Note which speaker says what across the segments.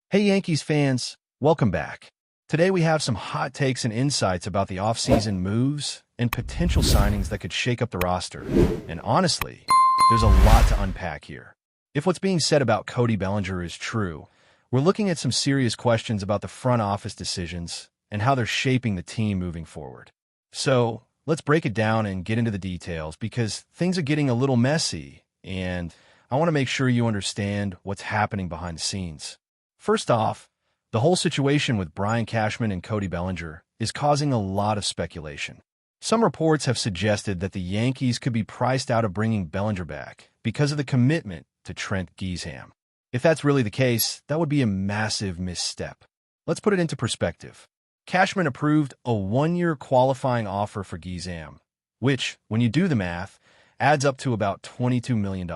Speaker 1: Hey Yankees fans, welcome back. Today we have some hot takes and insights about the offseason moves and potential signings that could shake up the roster. And honestly, there's a lot to unpack here. If what's being said about Cody Bellinger is true, we're looking at some serious questions about the front office decisions and how they're shaping the team moving forward. So let's break it down and get into the details because things are getting a little messy and I want to make sure you understand what's happening behind the scenes. First off, the whole situation with Brian Cashman and Cody Bellinger is causing a lot of speculation. Some reports have suggested that the Yankees could be priced out of bringing Bellinger back because of the commitment to Trent Giesham. If that's really the case, that would be a massive misstep. Let's put it into perspective. Cashman approved a one-year qualifying offer for Giesham, which, when you do the math, adds up to about $22 million.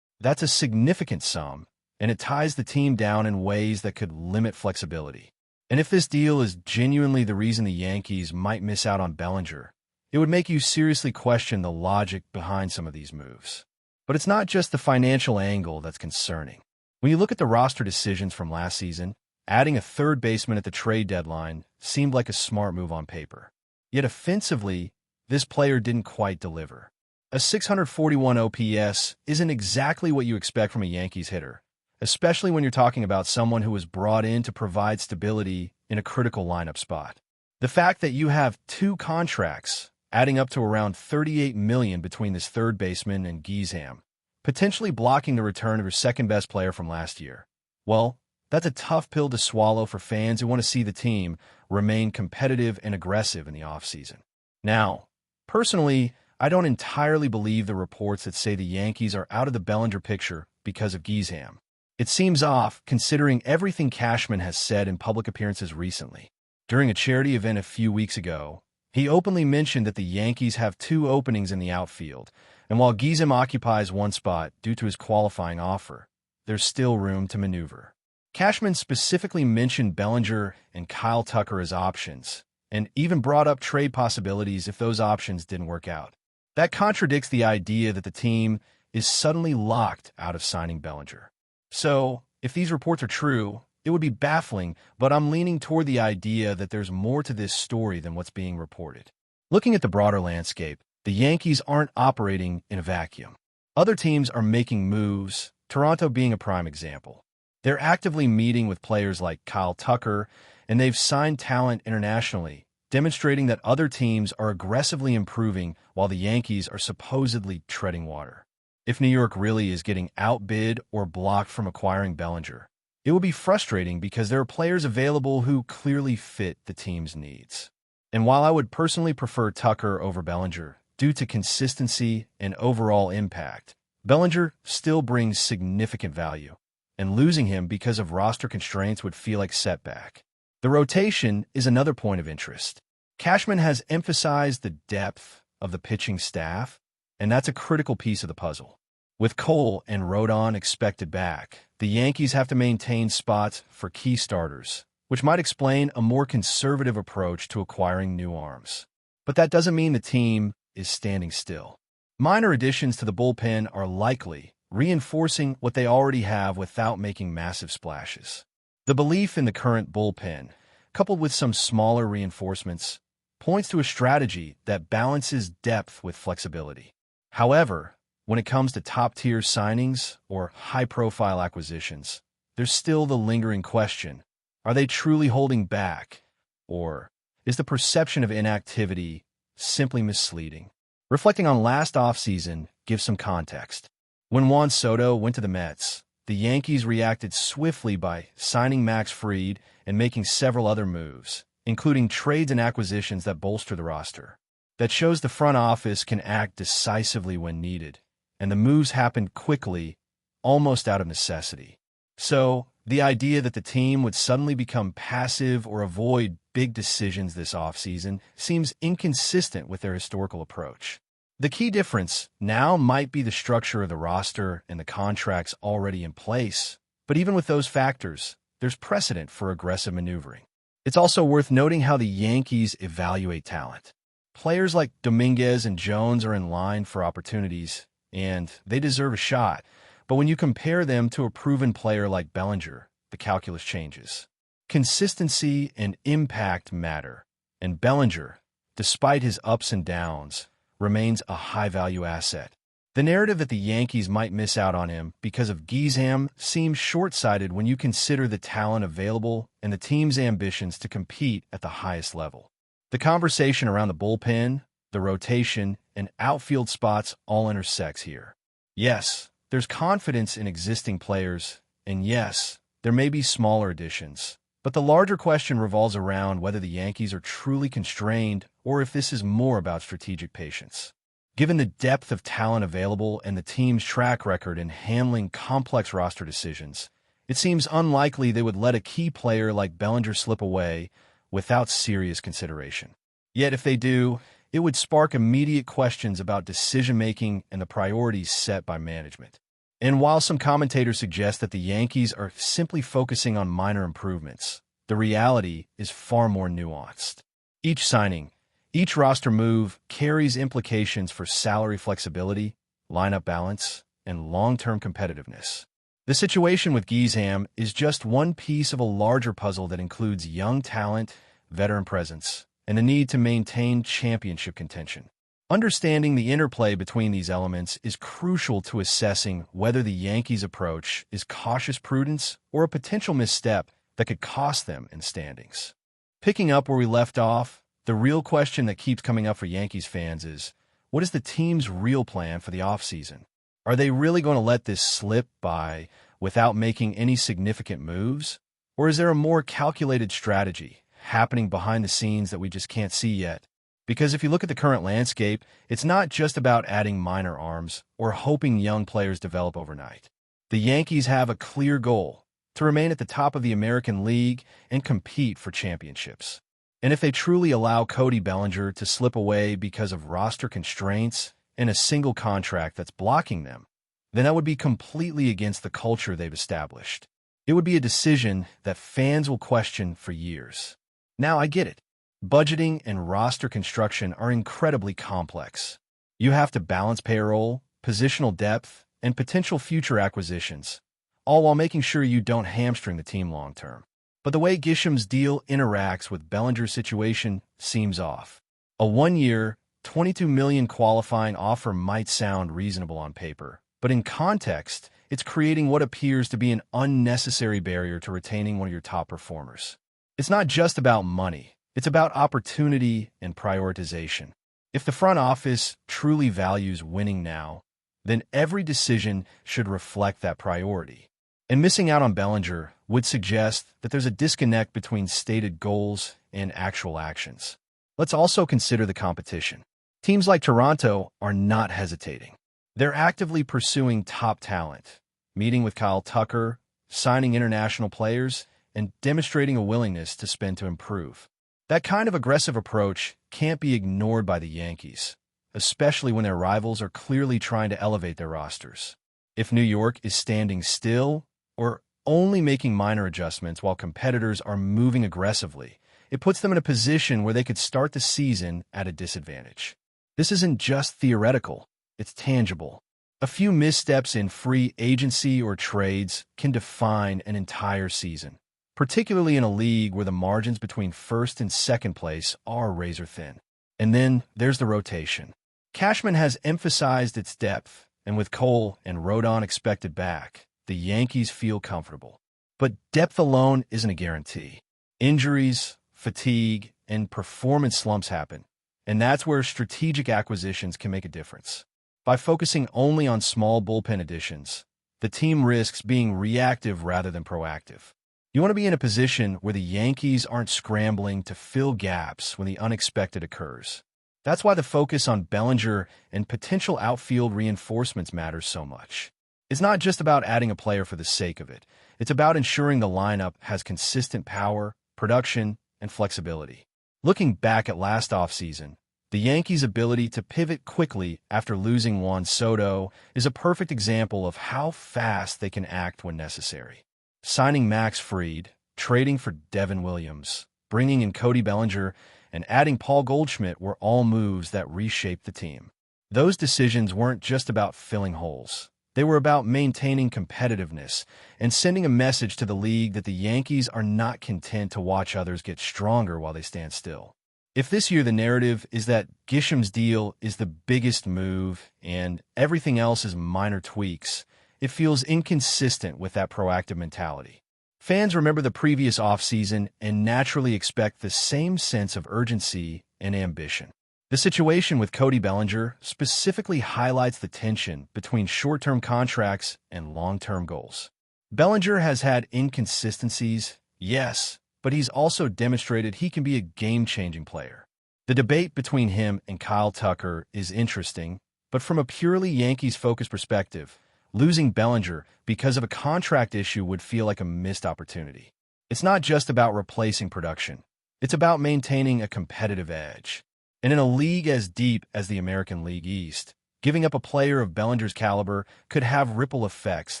Speaker 1: That's a significant sum, and it ties the team down in ways that could limit flexibility. And if this deal is genuinely the reason the Yankees might miss out on Bellinger, it would make you seriously question the logic behind some of these moves. But it's not just the financial angle that's concerning. When you look at the roster decisions from last season, adding a third baseman at the trade deadline seemed like a smart move on paper. Yet offensively, this player didn't quite deliver. A 641 OPS isn't exactly what you expect from a Yankees hitter, especially when you're talking about someone who was brought in to provide stability in a critical lineup spot. The fact that you have two contracts adding up to around $38 million between this third baseman and Giesham, potentially blocking the return of your second-best player from last year. Well, that's a tough pill to swallow for fans who want to see the team remain competitive and aggressive in the offseason. Now, personally, I don't entirely believe the reports that say the Yankees are out of the Bellinger picture because of Giesham. It seems off, considering everything Cashman has said in public appearances recently. During a charity event a few weeks ago, he openly mentioned that the Yankees have two openings in the outfield, and while Giesham occupies one spot due to his qualifying offer, there's still room to maneuver. Cashman specifically mentioned Bellinger and Kyle Tucker as options, and even brought up trade possibilities if those options didn't work out. That contradicts the idea that the team is suddenly locked out of signing Bellinger. So, if these reports are true, it would be baffling, but I'm leaning toward the idea that there's more to this story than what's being reported. Looking at the broader landscape, the Yankees aren't operating in a vacuum. Other teams are making moves, Toronto being a prime example. They're actively meeting with players like Kyle Tucker, and they've signed talent internationally, demonstrating that other teams are aggressively improving while the Yankees are supposedly treading water. If New York really is getting outbid or blocked from acquiring Bellinger, it will be frustrating because there are players available who clearly fit the team's needs. And while I would personally prefer Tucker over Bellinger due to consistency and overall impact, Bellinger still brings significant value, and losing him because of roster constraints would feel like setback. The rotation is another point of interest. Cashman has emphasized the depth of the pitching staff, and that's a critical piece of the puzzle. With Cole and Rodon expected back, the Yankees have to maintain spots for key starters, which might explain a more conservative approach to acquiring new arms. But that doesn't mean the team is standing still. Minor additions to the bullpen are likely, reinforcing what they already have without making massive splashes. The belief in the current bullpen, coupled with some smaller reinforcements, points to a strategy that balances depth with flexibility. However, when it comes to top-tier signings or high-profile acquisitions, there's still the lingering question: are they truly holding back, or is the perception of inactivity simply misleading? Reflecting on last offseason gives some context. When Juan Soto went to the Mets, the Yankees reacted swiftly by signing Max Fried and making several other moves, including trades and acquisitions that bolster the roster. That shows the front office can act decisively when needed, and the moves happened quickly, almost out of necessity. So, the idea that the team would suddenly become passive or avoid big decisions this offseason seems inconsistent with their historical approach. The key difference now might be the structure of the roster and the contracts already in place, but even with those factors, there's precedent for aggressive maneuvering. It's also worth noting how the Yankees evaluate talent. Players like Dominguez and Jones are in line for opportunities, and they deserve a shot. But when you compare them to a proven player like Bellinger, the calculus changes. Consistency and impact matter, and Bellinger, despite his ups and downs, remains a high-value asset. The narrative that the Yankees might miss out on him because of Gisham seems short-sighted when you consider the talent available and the team's ambitions to compete at the highest level. The conversation around the bullpen, the rotation, and outfield spots all intersects here. Yes, there's confidence in existing players, and yes, there may be smaller additions. But the larger question revolves around whether the Yankees are truly constrained or if this is more about strategic patience. Given the depth of talent available and the team's track record in handling complex roster decisions, it seems unlikely they would let a key player like Bellinger slip away without serious consideration. Yet if they do, it would spark immediate questions about decision-making and the priorities set by management. And while some commentators suggest that the Yankees are simply focusing on minor improvements, the reality is far more nuanced. Each signing, each roster move carries implications for salary flexibility, lineup balance, and long-term competitiveness. The situation with Gisham is just one piece of a larger puzzle that includes young talent, veteran presence, and the need to maintain championship contention. Understanding the interplay between these elements is crucial to assessing whether the Yankees' approach is cautious prudence or a potential misstep that could cost them in standings. Picking up where we left off, the real question that keeps coming up for Yankees fans is, what is the team's real plan for the offseason? Are they really going to let this slip by without making any significant moves? Or is there a more calculated strategy happening behind the scenes that we just can't see yet? Because if you look at the current landscape, it's not just about adding minor arms or hoping young players develop overnight. The Yankees have a clear goal: to remain at the top of the American League and compete for championships. And if they truly allow Cody Bellinger to slip away because of roster constraints and a single contract that's blocking them, then that would be completely against the culture they've established. It would be a decision that fans will question for years. Now, I get it. Budgeting and roster construction are incredibly complex. You have to balance payroll, positional depth, and potential future acquisitions, all while making sure you don't hamstring the team long-term. But the way Gisham's deal interacts with Bellinger's situation seems off. A one-year, $22 million qualifying offer might sound reasonable on paper, but in context, it's creating what appears to be an unnecessary barrier to retaining one of your top performers. It's not just about money. It's about opportunity and prioritization. If the front office truly values winning now, then every decision should reflect that priority. And missing out on Bellinger would suggest that there's a disconnect between stated goals and actual actions. Let's also consider the competition. Teams like Toronto are not hesitating. They're actively pursuing top talent, meeting with Kyle Tucker, signing international players, and demonstrating a willingness to spend to improve. That kind of aggressive approach can't be ignored by the Yankees, especially when their rivals are clearly trying to elevate their rosters. If New York is standing still or only making minor adjustments while competitors are moving aggressively, it puts them in a position where they could start the season at a disadvantage. This isn't just theoretical, it's tangible. A few missteps in free agency or trades can define an entire season, particularly in a league where the margins between first and second place are razor thin. And then there's the rotation. Cashman has emphasized its depth, and with Cole and Rodon expected back, the Yankees feel comfortable. But depth alone isn't a guarantee. Injuries, fatigue, and performance slumps happen, and that's where strategic acquisitions can make a difference. By focusing only on small bullpen additions, the team risks being reactive rather than proactive. You want to be in a position where the Yankees aren't scrambling to fill gaps when the unexpected occurs. That's why the focus on Bellinger and potential outfield reinforcements matters so much. It's not just about adding a player for the sake of it. It's about ensuring the lineup has consistent power, production, and flexibility. Looking back at last offseason, the Yankees' ability to pivot quickly after losing Juan Soto is a perfect example of how fast they can act when necessary. Signing Max Fried, trading for Devin Williams, bringing in Cody Bellinger, and adding Paul Goldschmidt were all moves that reshaped the team. Those decisions weren't just about filling holes. They were about maintaining competitiveness and sending a message to the league that the Yankees are not content to watch others get stronger while they stand still. If this year the narrative is that Gisham's deal is the biggest move and everything else is minor tweaks, it feels inconsistent with that proactive mentality. Fans remember the previous offseason and naturally expect the same sense of urgency and ambition. The situation with Cody Bellinger specifically highlights the tension between short-term contracts and long-term goals. Bellinger has had inconsistencies, yes, but he's also demonstrated he can be a game-changing player. The debate between him and Kyle Tucker is interesting, but from a purely Yankees-focused perspective, losing Bellinger because of a contract issue would feel like a missed opportunity. It's not just about replacing production. It's about maintaining a competitive edge. And in a league as deep as the American League East, giving up a player of Bellinger's caliber could have ripple effects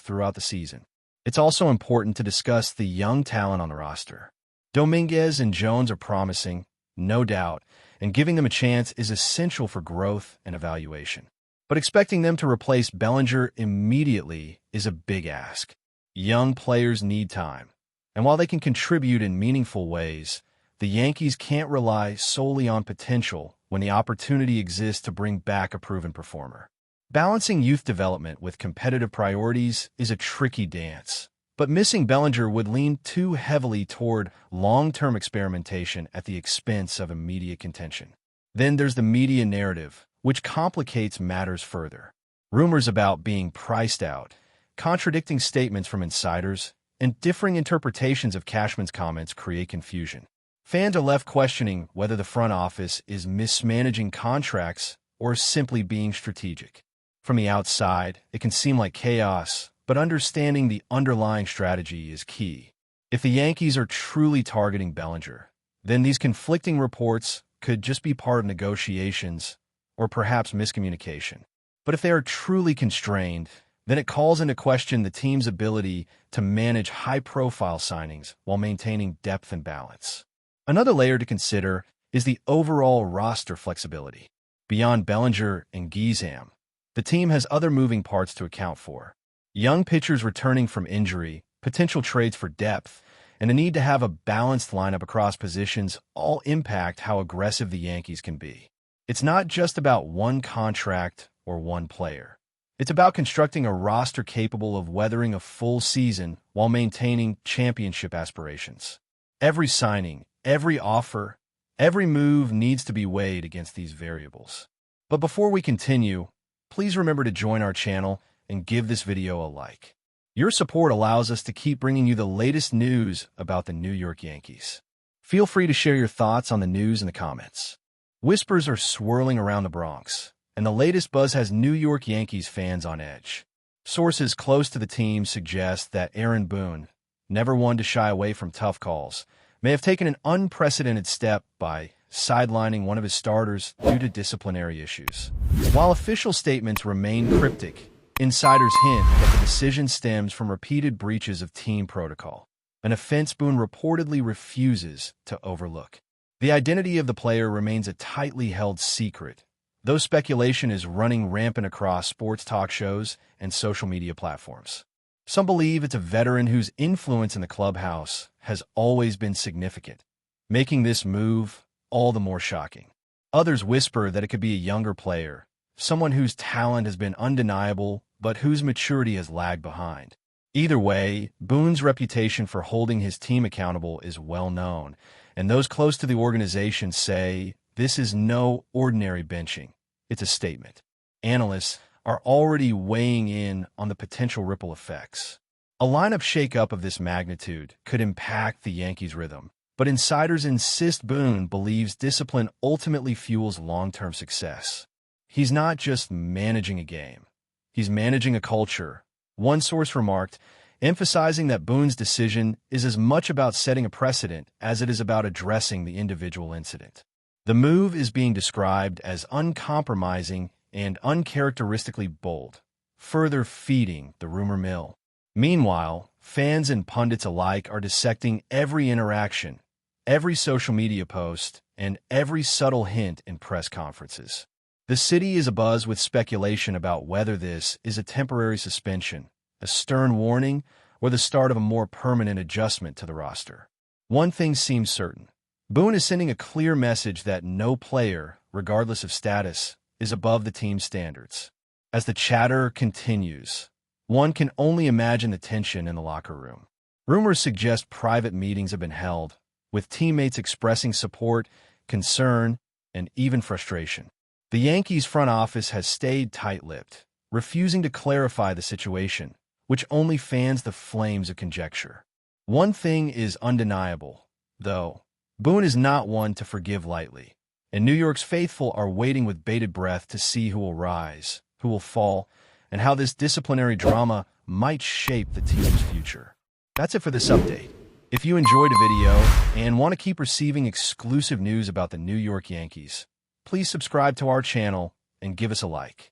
Speaker 1: throughout the season. It's also important to discuss the young talent on the roster. Dominguez and Jones are promising, no doubt, and giving them a chance is essential for growth and evaluation. But expecting them to replace Bellinger immediately is a big ask. Young players need time, and while they can contribute in meaningful ways, the Yankees can't rely solely on potential when the opportunity exists to bring back a proven performer. Balancing youth development with competitive priorities is a tricky dance, but missing Bellinger would lean too heavily toward long-term experimentation at the expense of immediate contention. Then there's the media narrative, which complicates matters further. Rumors about being priced out, contradicting statements from insiders, and differing interpretations of Cashman's comments create confusion. Fans are left questioning whether the front office is mismanaging contracts or simply being strategic. From the outside, it can seem like chaos, but understanding the underlying strategy is key. If the Yankees are truly targeting Bellinger, then these conflicting reports could just be part of negotiations or perhaps miscommunication. But if they are truly constrained, then it calls into question the team's ability to manage high-profile signings while maintaining depth and balance. Another layer to consider is the overall roster flexibility. Beyond Bellinger and Gisham, the team has other moving parts to account for. Young pitchers returning from injury, potential trades for depth, and the need to have a balanced lineup across positions all impact how aggressive the Yankees can be. It's not just about one contract or one player. It's about constructing a roster capable of weathering a full season while maintaining championship aspirations. Every signing, every offer, every move needs to be weighed against these variables. But before we continue, please remember to join our channel and give this video a like. Your support allows us to keep bringing you the latest news about the New York Yankees. Feel free to share your thoughts on the news in the comments. Whispers are swirling around the Bronx, and the latest buzz has New York Yankees fans on edge. Sources close to the team suggest that Aaron Boone, never one to shy away from tough calls, may have taken an unprecedented step by sidelining one of his starters due to disciplinary issues. While official statements remain cryptic, insiders hint that the decision stems from repeated breaches of team protocol, an offense Boone reportedly refuses to overlook. The identity of the player remains a tightly held secret, though speculation is running rampant across sports talk shows and social media platforms. Some believe it's a veteran whose influence in the clubhouse has always been significant, making this move all the more shocking. Others whisper that it could be a younger player, someone whose talent has been undeniable but whose maturity has lagged behind. Either way, Boone's reputation for holding his team accountable is well known, and those close to the organization say this is no ordinary benching. It's a statement. Analysts are already weighing in on the potential ripple effects. A lineup shakeup of this magnitude could impact the Yankees' rhythm, but insiders insist Boone believes discipline ultimately fuels long-term success. He's not just managing a game. He's managing a culture. One source remarked, emphasizing that Boone's decision is as much about setting a precedent as it is about addressing the individual incident. The move is being described as uncompromising and uncharacteristically bold, further feeding the rumor mill. Meanwhile, fans and pundits alike are dissecting every interaction, every social media post, and every subtle hint in press conferences. The city is abuzz with speculation about whether this is a temporary suspension, a stern warning, or the start of a more permanent adjustment to the roster. One thing seems certain. Boone is sending a clear message that no player, regardless of status, is above the team's standards. As the chatter continues, one can only imagine the tension in the locker room. Rumors suggest private meetings have been held, with teammates expressing support, concern, and even frustration. The Yankees front office has stayed tight-lipped, refusing to clarify the situation, which only fans the flames of conjecture. One thing is undeniable, though. Boone is not one to forgive lightly, and New York's faithful are waiting with bated breath to see who will rise, who will fall, and how this disciplinary drama might shape the team's future. That's it for this update. If you enjoyed the video and want to keep receiving exclusive news about the New York Yankees, please subscribe to our channel and give us a like.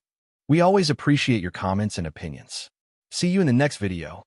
Speaker 1: We always appreciate your comments and opinions. See you in the next video.